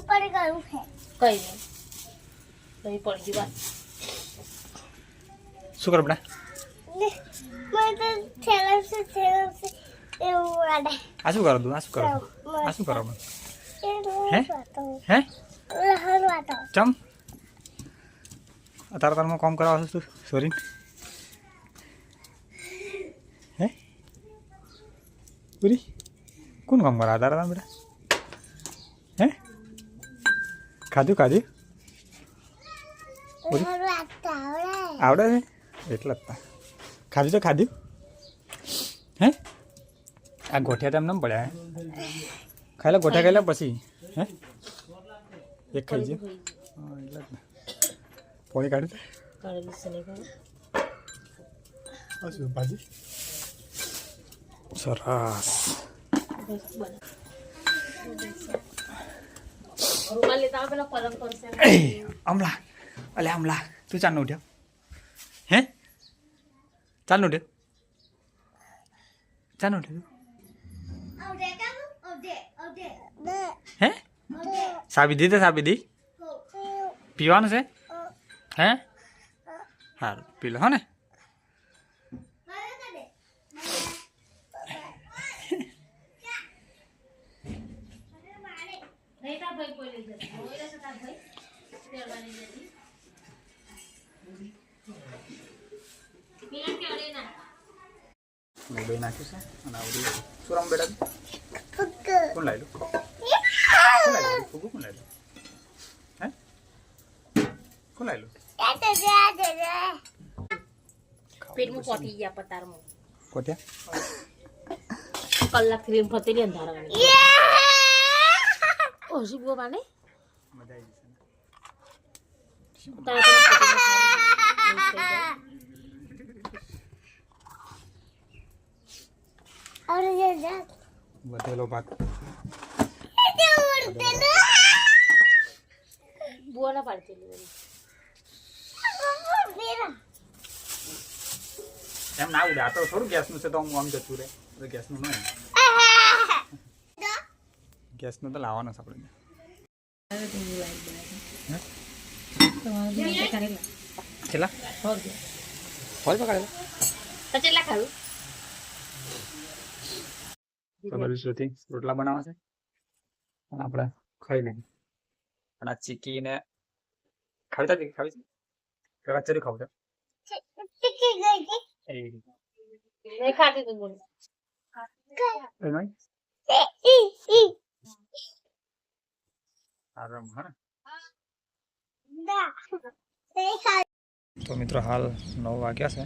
પડી ગયું છે કઈ નહીં પડી ગયું બસ શું કરો બેટા મને તો થેલમ છે એવું વાડે આ શું કરો તું આ શું કરો આ શું કરો હે હે લહર વાતો ચમ અત્યારે તારમાં કામ કરવા આવશે તું સોરી હે પૂરી કોણ કામ કરા તારા તમે બેટા હે ખાધું ખાધું લહર વાતો આવડે છે એટલે જ તા ખાધું તો ખાધું હે આ ગોઠિયા તેમ ન પડ્યા હે ખાઈ લે ગોઠિયા ખાઈ લે પછી હે એક ખાઈ છે હા એટલે જ ને પોણી કાઢી શું ભાજી સરસ અમલા અલે અમલા તું ચાલ ઉઠ્યો હે ચાલ ઉઠ્યો ચાલ ઉઠ્યો હે સાબી દી તો સાબી દી પીવાનું છે હે સારું પી લો હો ને બે નાખ્યું છે અને આવડી શું રામ બેટા કોણ લાવેલું ફૂગું કોણ લાવેલું હે કોણ લાવેલું પેટમાં પોટી ગયા પતારમાં કોટ્યા કલાકથી એમ ફરતી રહી અંધારાની ઓછી બહુ બાને મજા આવી જશે વધેલો ભાત બુઆ ના પાડતી એમ ના ઉડે આ તો થોડું ગેસનું છે તો હું આમ જતું રહે તો ગેસનું નહીં ગેસનું તો લાવવાનો છે આપણે કેટલા ફોલ પકડેલા કેટલા ખાવું તો બધું સુધી રોટલા બનાવવા છે અને આપણે ખાઈ લઈએ અને આ ચીકીને ખાવી તા ખાવી છે કચરી ખાવું છે એ નહીં ખાતી તું બોલ તો મિત્રો હાલ 9 વાગ્યા છે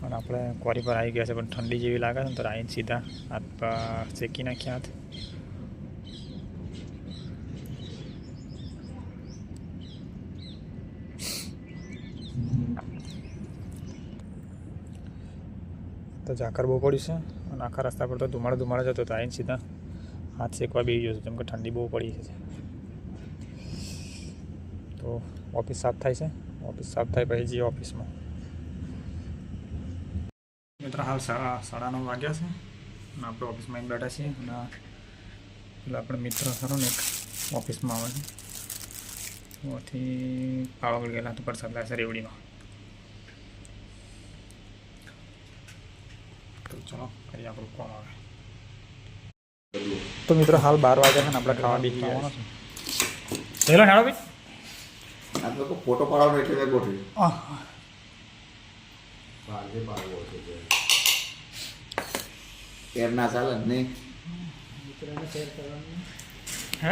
અને આપણે ક્વારી પર આવી ગયા છે પણ ઠંડી જેવી લાગે છે તો આવીને સીધા હાથ શેકી નાખ્યા હાથ તો ઝાકર બહુ પડી છે અને આખા રસ્તા પર તો ધુમાડો જતો તો આવીને સીધા હાથ શેકવા બેસી ગયો છે કેમ કે ઠંડી બહુ પડી છે તો ઓફિસ સાફ થાય છે ઓફિસ સાફ થાય પછી જઈએ ઓફિસમાં મિત્રો હાલ 9:30 વાગ્યા છે અને આપણે ઓફિસમાં બેઠા છીએ અને એટલે આપણે મિત્ર ખરો ને એક ઓફિસમાં આવે છે ત્યાંથી પાવાગઢ ગયેલા તો પ્રસાદ લાવે છે રેવડીમાં તો ચલો કરીએ આપણું કોમ આવે તો મિત્રો હાલ 12 વાગ્યા છે ને આપણે ખાવા બેસી ગયા છે હેલો હેડો ભાઈ આ લોકો ફોટો પાડવાનો એટલે ગોઠવી એર ના ચાલે નહીં હે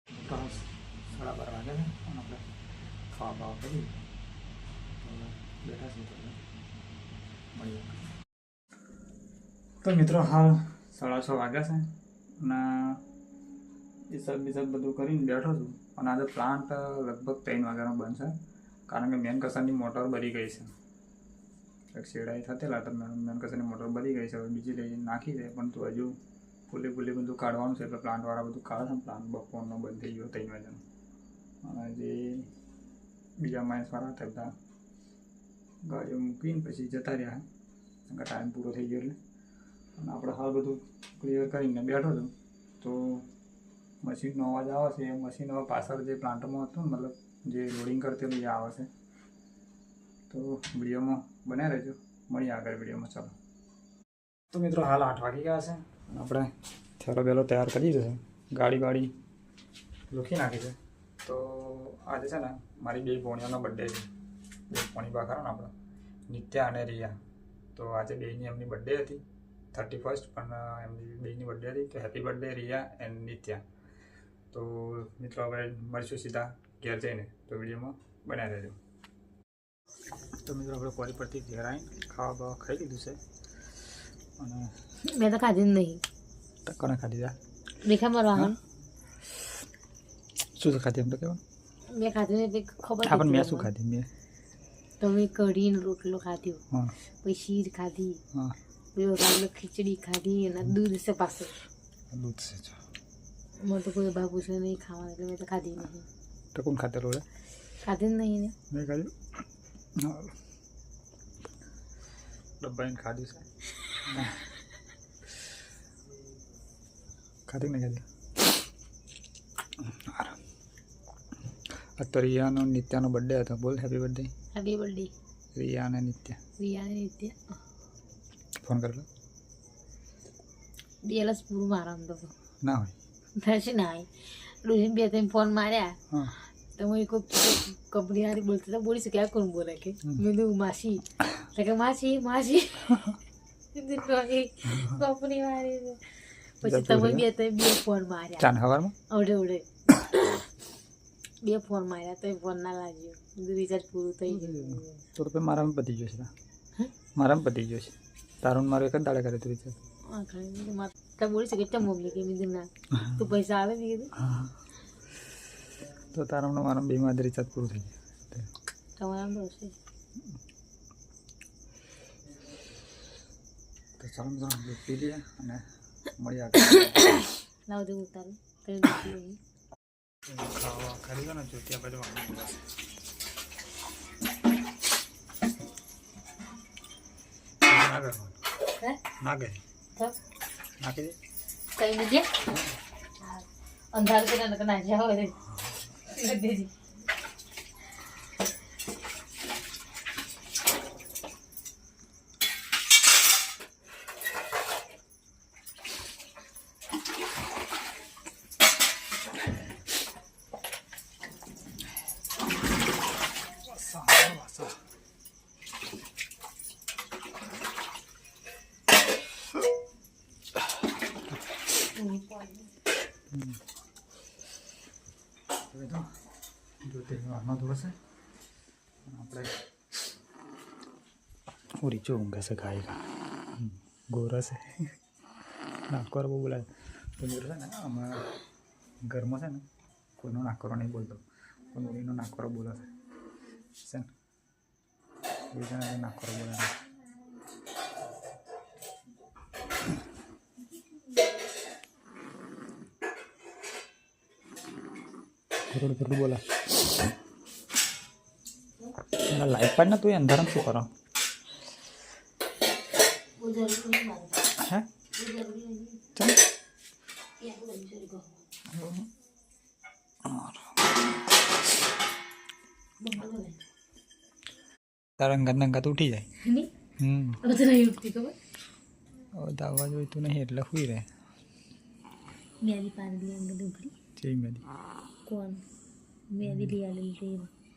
12:30 વાગ્યા છે અને આપણે ખાવા બાવા કરી બેઠા છીએ મળીએ તો મિત્રો હાલ 6:30 વાગ્યા છે અને બીસક બધું કરીને બેઠો છું અને આજે પ્લાન્ટ લગભગ 3 વાગ્યાનો બનશે કારણ કે મેન કસરની મોટર બળી ગઈ છે એક શેડાઈ થતેલા તો મેન કસરની મોટર બળી ગઈ છે હવે બીજી લઈ નાખી છે પણ તો હજુ ફૂલે બધું કાઢવાનું છે એટલે પ્લાન્ટવાળા બધું કાઢે છે પ્લાન્ટ બપોરનો બંધ થઈ ગયો 3 વાગ્યાનો અને જે બીજા માણસવાળા હતા બધા ગાડીઓ મૂકીને પછી જતા રહ્યા ટાઈમ પૂરો થઈ ગયો એટલે અને આપણે હાલ બધું ક્લિયર કરીને બેઠો છું તો મશીનનો અવાજ આવે છે એ મશીન હવે પાછળ જે પ્લાન્ટમાં હતું ને મતલબ જે લોડિંગ કરતેલું એ આવે છે. તો વિડીયોમાં બન્યા રહેજો, મળીએ આગળ વિડીયોમાં. ચાલો તો મિત્રો હાલ 8 વાગી ગયા છે. આપણે થેલો બેલો તૈયાર કરી દીધો છે, ગાડી બાડી લખી નાખી છે. તો આજે છે ને મારી 2 ભોણીઓનો બર્થડે છે. 2 ભોણી બા ખરા ને આપણે, નિત્યા અને રિયા. તો આજે બેયની એમની બર્થડે હતી 31st, પણ એમની બેયની બર્થડે હતી. તો happy birthday Riya and Nitya. તો મિત્રો હવે મળીશું સીધા ઘેર જઈને, તો વિડીયોમાં બન્યા રહેજો. તો મિત્રો આપણે કોરી પરથી ઘેર આવીને ખાવા બાવા ખાઈ લીધું છે. અને મેં તો ખાધી જ નહીં. કોને ખાધી તા દેખા મારો વાહન શું ખાધી એમ તો કહેવાનું. મેં ખાધી ને ખબર હા પણ મેં શું ખાધી? મેં તો મેં કઢીનો રોટલો ખાધ્યો, હા પછી શીર ખાધી, હા પછી વઘારેલી ખીચડી ખાધી અને દૂધ છે પાછું. દૂધ છે. મને તો કોઈ બાબુ છે નહીં ખાવાનું, એટલે મેં તો ખાધી નહીં. તો કોણ ખાતેલું રે? ખાધી જ નહીં ને. મેં ખાધું ડબ્બાઈને ખાધું છે. ખાધી ને ખાધી. આ તો રિયાનો નિત્યાનો બર્થડે હતો. બોલ happy birthday. Happy birthday Riya અને નિત્યા. રિયા નિત્ય. ફોન કરેલો બેલસ પૂરું મારા તો ના હોય થશે ના રોજ 2-3 ફોન માર્યા. હા તો હું કોઈ કંપની વાળી બોલતી તો બોલી શકે, કોણ બોલે કે મેં તો માસી કે માસી માસી કંપની વાળી. પછી તમે 2 ફોન માર્યા ચાન હવારમાં અવડે અવડે 2 ફોન માર્યા તો ફોન ના લાગ્યો, રિચાર્જ પૂરું થઈ ગયું. તો રૂપિયા મારામાં પતી ગયો છે. મારામાં પતી ગયો છે. તારું મારું એક જ દાડે કરે તું રિચાર્જ. બોલી શકે ચમ મમ્મી કે મેં ના તું પૈસા આવે મેં કીધું. તો તારામાં મારા 2 માં રિચાર્જ પૂરું થઈ ગયું. તમારા તો હશે. તો ચાલો મિત્રો પી લઈએ અને મળીએ લાવ દે ઉતારું ખાવા ખાઈ લો ને જો ત્યાં બધું ના કરવાનું. ના કરી નાખી દે કઈ દીજે અંધાર કરે ને ના જાવ રે દીદી. જો તે આમાં ધોશે આપણે ઓરી જો ઊંઘે છે ગાય ગોરસ નાકોર બહુ બોલાય. તો છે ને આમાં ઘરમાં છે ને કોઈનો નાકોરો નહીં બોલતો, પણ ઓરીનો નાકોરો બોલે છે ને નાકોરો બોલે. થોડું બોલા લાઈટ પાડ ને તું અંધારામાં શું કરો? હે તારા અંગાત ઉઠી જાય. અવાજ હોય તું નહીં એટલે હુઈ રહે. મેરી પાડી અંગદ ઉભરી જય મેદી. કોણ મેરી લિયા લીધી?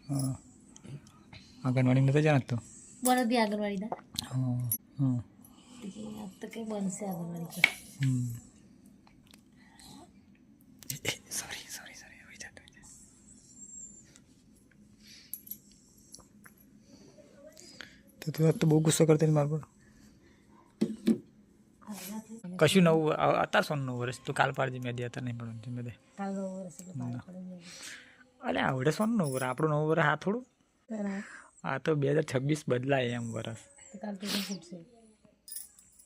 હા આંગણવાડી નથી જાણત તો બનો દી આંગણવાડી દા. હા હા अब तो कहीं बंद से आंगनवाड़ी સોરી હોય જતો. તો તું તો બહુ ગુસ્સો કરતી મારા પર. કશું નવું અત્યારે સોનું 9 વર્ષ તું કાલ પાડજે મેં દે અત્યારે નહીં પડવાનું મેં દે. કાલ 9 વર્ષ એટલે બાર પડે. અરે આવડે સોનું 9 વર્ષ આપણું 9 વર્ષ આ થોડું. આ તો 2026 બદલાય એમ વર્ષ. કાલ તો શું છે?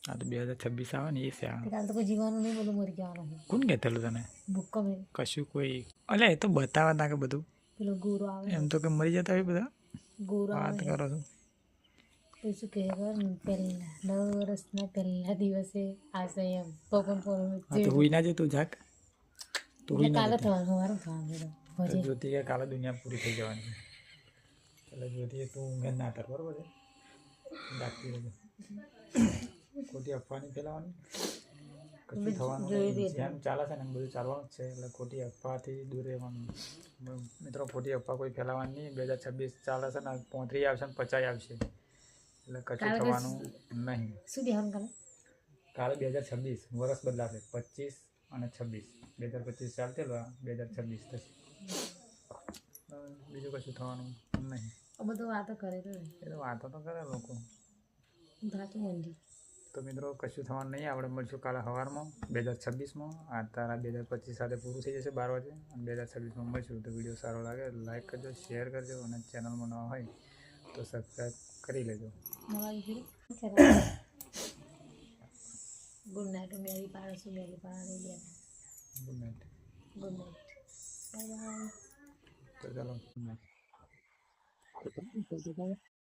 આ તો 2026 આવે ને એ છે. કાલ તો કોઈ જીવવાનું નહીં, બધું મરી જવાનું છે. કોણ કહેતેલું તને? ભૂક્કો મેં કશું કોઈ અલે એ તો બતાવવા તા કે બધું પેલો ગોરો આવે એમ તો કે મરી જતા હોય બધા. ગોરો વાત આવે કરો છો તો શું કહે ખબર ને, પહેલા 9 વર્ષના પહેલા દિવસે આવશે એમ તો પણ તો હુઈ ના જતું જાક એટલે કાલે થવાનું સવારે થવાનું બધું. તો જ્યોતિ કે કાલે દુનિયા પૂરી થઈ જવાની છે એટલે જ્યોતિએ તું ઊંઘે ના કર બરોબર છે ડાકતી રહેજો ખોટી અફવા નહીં ફેલાવાની કશું થવાનું નહીં. જેમ ચાલે છે ને એમ બધું ચાલવાનું જ છે એટલે ખોટી અફવાથી દૂર રહેવાનું. મિત્રો ખોટી અફવા કોઈ ફેલાવાની નહીં. 2026 ચાલે છે ને 35 આવશે ને 50 આવશે એટલે કશું થવાનું નહીં. શું દેવાનું કાલે? કાલે 2026 વર્ષ બદલાશે 25 અને 26 2025 ચાલતેલો 2026 થશે બીજું કશું થવાનું નહીં. આ બધું વાતો કરે તો ને. એ તો વાતો તો કરે લોકો. ધાતું મંડી. તો મિત્રો કશું થવાનું નહીં. આપણે મળશું કાલે સવારમાં 2026માં. આ તારા 2025 સાથે પૂરું થઈ જશે 12 વાગે અને 2026માં મળશું. તો વિડીયો સારો લાગે લાઈક કરજો, શેર કરજો અને ચેનલમાં નવા હોય તો સબસ્ક્રાઈબ કરી લેજો. Good night. મેરી પાડો મેરી પાડો good night. Good night. Bye bye. તો ચાલો ગુડ નાઇટ.